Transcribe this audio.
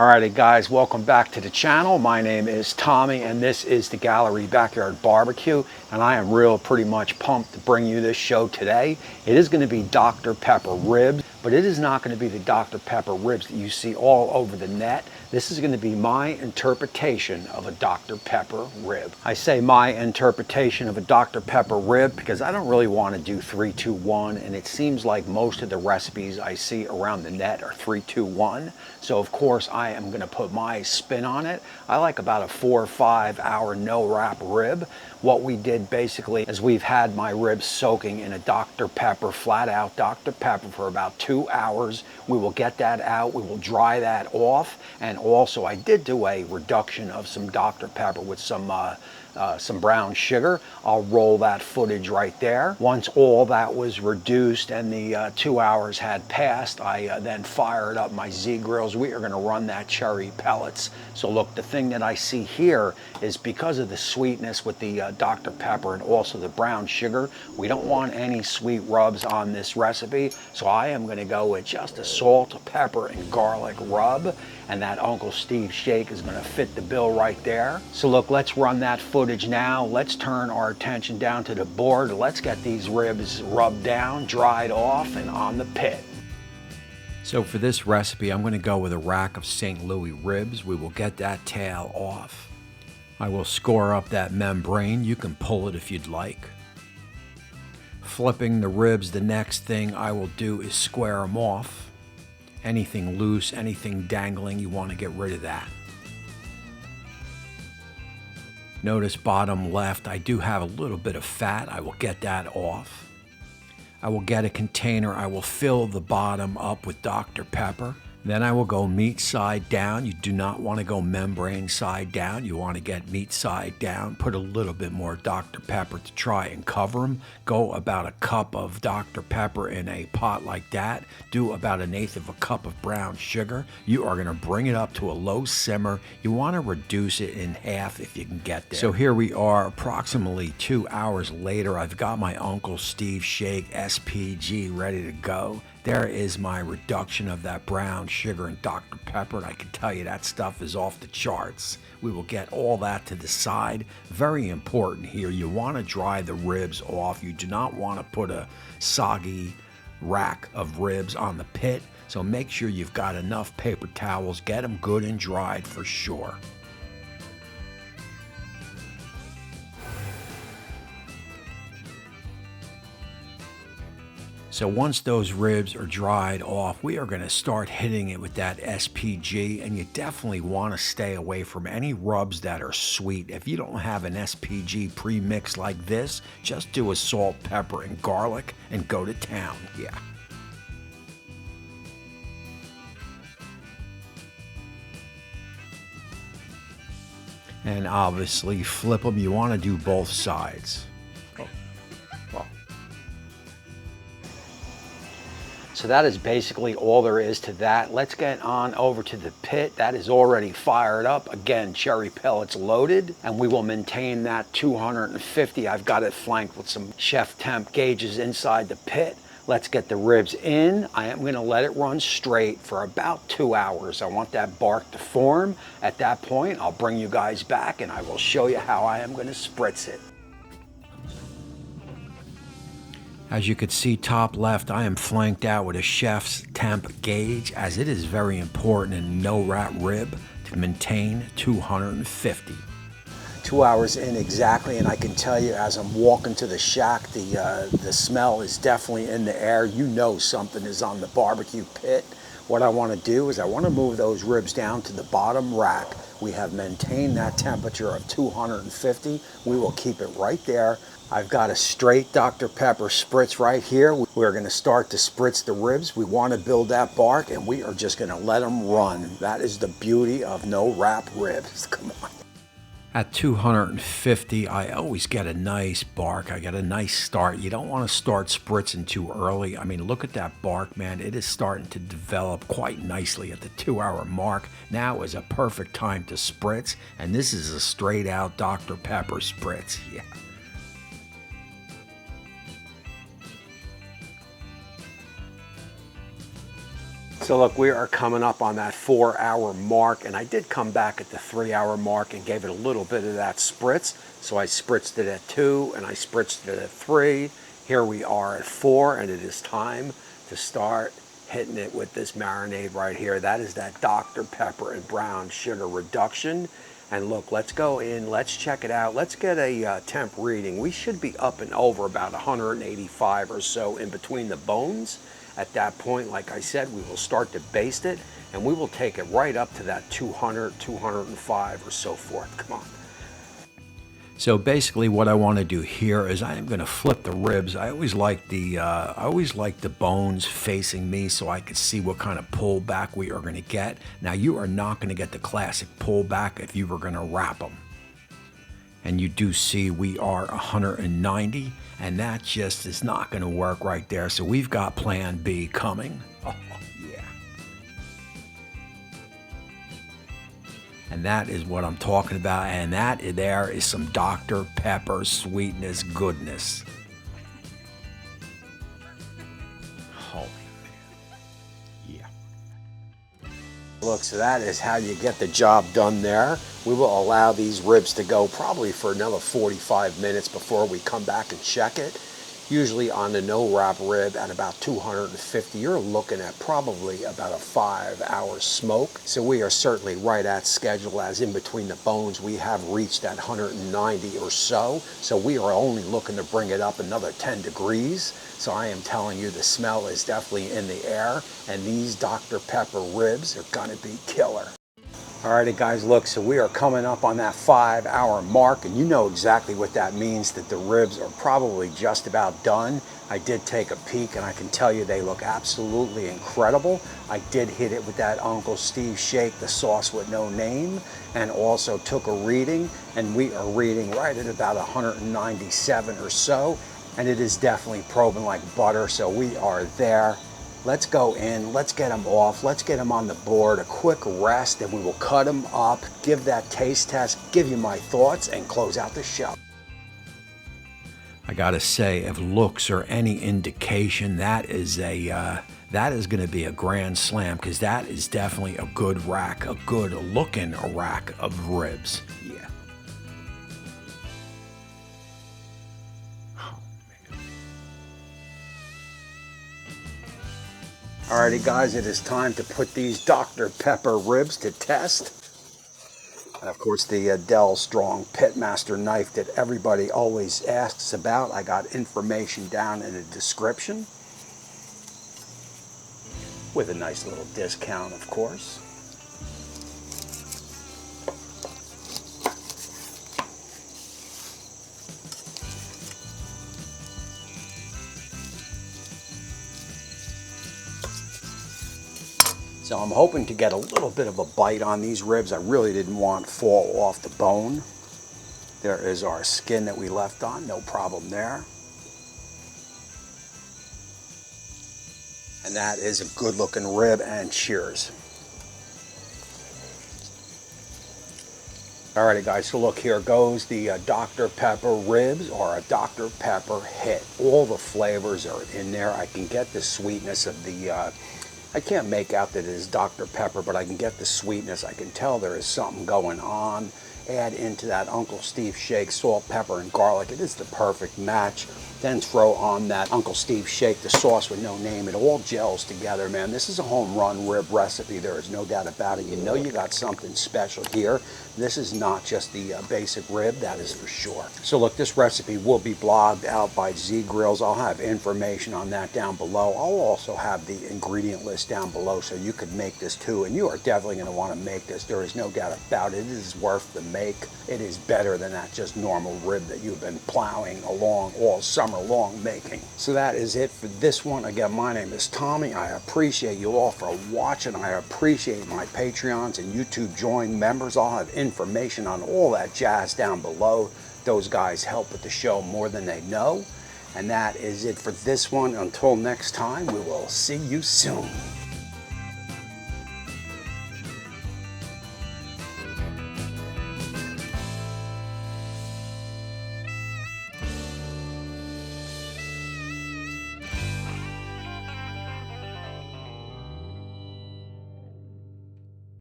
Alrighty guys, welcome back to the channel. My name is Tommy and this is the Gallery Backyard Barbecue, and I am pretty much pumped to bring you this show today. It is going to be Dr. Pepper ribs, but it is not going to be the Dr. Pepper ribs that you see all over the net. This is going to be my interpretation of a Dr. Pepper rib. I say my interpretation of a Dr. Pepper rib because I don't really want to do 3, 2, 1, and it seems like most of the recipes I see around the net are 3, 2, 1. So of course I am going to put my spin on it. I like about a 4 or 5 hour no wrap rib. What we did basically is we've had my ribs soaking in a Dr. Pepper, flat out Dr. Pepper for about 2 hours. We will get that out, we will dry that off, and also I did do a reduction of some Dr. Pepper with some brown sugar. I'll roll that footage right there. Once all that was reduced and the 2 hours had passed, I then fired up my Z grills. We are going to run that cherry pellets. So look, the thing that I see here is because of the sweetness with the Dr. Pepper and also the brown sugar, we don't want any sweet rubs on this recipe. So I am going to go with just a salt, pepper, and garlic rub, and that Uncle Steve shake is going to fit the bill right there. So look, let's run that footage now. Let's turn our attention down to the board. Let's get these ribs rubbed down, dried off, and on the pit. So for this recipe, I'm going to go with a rack of St. Louis ribs. We will get that tail off. I will score up that membrane. You can pull it if you'd like. Flipping the ribs, the next thing I will do is square them off. Anything loose, anything dangling, you want to get rid of that. Notice bottom left, I do have a little bit of fat. I will get that off. I will get a container. I will fill the bottom up with Dr. Pepper. Then I will go meat side down. You do not want to go membrane side down. You want to get meat side down. Put a little bit more Dr. Pepper to try and cover them. Go about a cup of Dr. Pepper in a pot like that. Do about 1/8 of a cup of brown sugar. You are going to bring it up to a low simmer. You want to reduce it in half if you can get there. So here we are approximately 2 hours later. I've got my Uncle Steve shake S&P&G ready to go. There is my reduction of that brown sugar and Dr. Pepper, and I can tell you that stuff is off the charts. We will get all that to the side. Very important here, you want to dry the ribs off. You do not want to put a soggy rack of ribs on the pit, so make sure you've got enough paper towels. Get them good and dried for sure. So once those ribs are dried off, we are going to start hitting it with that SPG, and you definitely want to stay away from any rubs that are sweet. If you don't have an SPG pre-mix like this, just do a salt, pepper, and garlic and go to town. Yeah. And obviously flip them. You want to do both sides. So that is basically all there is to that. Let's get on over to the pit. That is already fired up. Again, cherry pellets loaded, and we will maintain that 250. I've got it flanked with some chef temp gauges inside the pit. Let's get the ribs in. I am going to let it run straight for about 2 hours. I want that bark to form. At that point, I'll bring you guys back and I will show you how I am going to spritz it. As you can see top left, I am flanked out with a chef's temp gauge, as it is very important in a no wrap rib to maintain 250. 2 hours in exactly, and I can tell you as I'm walking to the shack, the smell is definitely in the air. You know something is on the barbecue pit. What I want to do is I want to move those ribs down to the bottom rack. We have maintained that temperature of 250. We will keep it right there. I've got a straight Dr. Pepper spritz right here. We're going to start to spritz the ribs. We want to build that bark, and we are just going to let them run. That is the beauty of no wrap ribs. Come on. At 250, I always get a nice bark. I get a nice start. You don't want to start spritzing too early. I mean, look at that bark, man. It is starting to develop quite nicely at the 2 hour mark. Now is a perfect time to spritz, and this is a straight out Dr. Pepper spritz. Yeah. So look, we are coming up on that 4-hour mark, and I did come back at the 3-hour mark and gave it a little bit of that spritz. So I spritzed it at 2 and I spritzed it at 3. Here we are at 4, and it is time to start hitting it with this marinade right here. That is that Dr. Pepper and brown sugar reduction. And look, let's go in, let's check it out. Let's get a temp reading. We should be up and over about 185 or so in between the bones. At that point, like I said, we will start to baste it, and we will take it right up to that 200, 205 or so forth. Come on. So basically what I want to do here is I am going to flip the ribs. I always like the bones facing me so I can see what kind of pullback we are going to get. Now you are not going to get the classic pullback if you were going to wrap them. And you do see we are 190, and that just is not going to work right there. So we've got plan B coming. Oh, yeah. And that is what I'm talking about, and that there is some Dr. Pepper sweetness goodness. Holy man. Yeah. Look, so that is how you get the job done there. We will allow these ribs to go probably for another 45 minutes before we come back and check it. Usually on the no wrap rib at about 250, you're looking at probably about a 5-hour smoke. So we are certainly right at schedule, as in between the bones we have reached that 190 or so. So we are only looking to bring it up another 10 degrees. So I am telling you, the smell is definitely in the air, and these Dr. Pepper ribs are gonna be killer. Alrighty guys, look, so we are coming up on that 5-hour mark, and you know exactly what that means, that the ribs are probably just about done. I did take a peek, and I can tell you they look absolutely incredible. I did hit it with that Uncle Steve shake, the sauce with no name, and also took a reading, and we are reading right at about 197 or so, and it is definitely probing like butter, so we are there. Let's go in, let's get them off, let's get them on the board, a quick rest, and we will cut them up, give that taste test, give you my thoughts, and close out the show. I gotta say, if looks are any indication, that is gonna be a grand slam, because that is definitely a good rack, a good looking rack of ribs. Yeah. Alrighty guys, it is time to put these Dr. Pepper ribs to test. And of course the Dalstrong PITMASTER knife that everybody always asks about. I got information down in the description, with a nice little discount, of course. So I'm hoping to get a little bit of a bite on these ribs. I really didn't want to fall off the bone. There is our skin that we left on, no problem there. And that is a good looking rib, and cheers. Alrighty guys, so look, here goes the Dr. Pepper ribs, or a Dr. Pepper hit. All the flavors are in there. I can get the sweetness of the I can't make out that it is Dr. Pepper, but I can get the sweetness. I can tell there is something going on. Add into that Uncle Steve shake, salt, pepper, and garlic. It is the perfect match. Then throw on that Uncle Steve shake, the sauce with no name. It all gels together, man. This is a home run rib recipe. There is no doubt about it. You know you got something special here. This is not just the basic rib, that is for sure. So look, this recipe will be blogged out by Z Grills. I'll have information on that down below. I'll also have the ingredient list down below, so you could make this too. And you are definitely going to want to make this. There is no doubt about it. It is worth the make. It is better than that just normal rib that you've been plowing along all summer long making. So that is it for this one. Again, my name is Tommy. I appreciate you all for watching. I appreciate my Patreons and YouTube Join members. I'll have information on all that jazz down below. Those guys help with the show more than they know. And that is it for this one. Until next time, we will see you soon.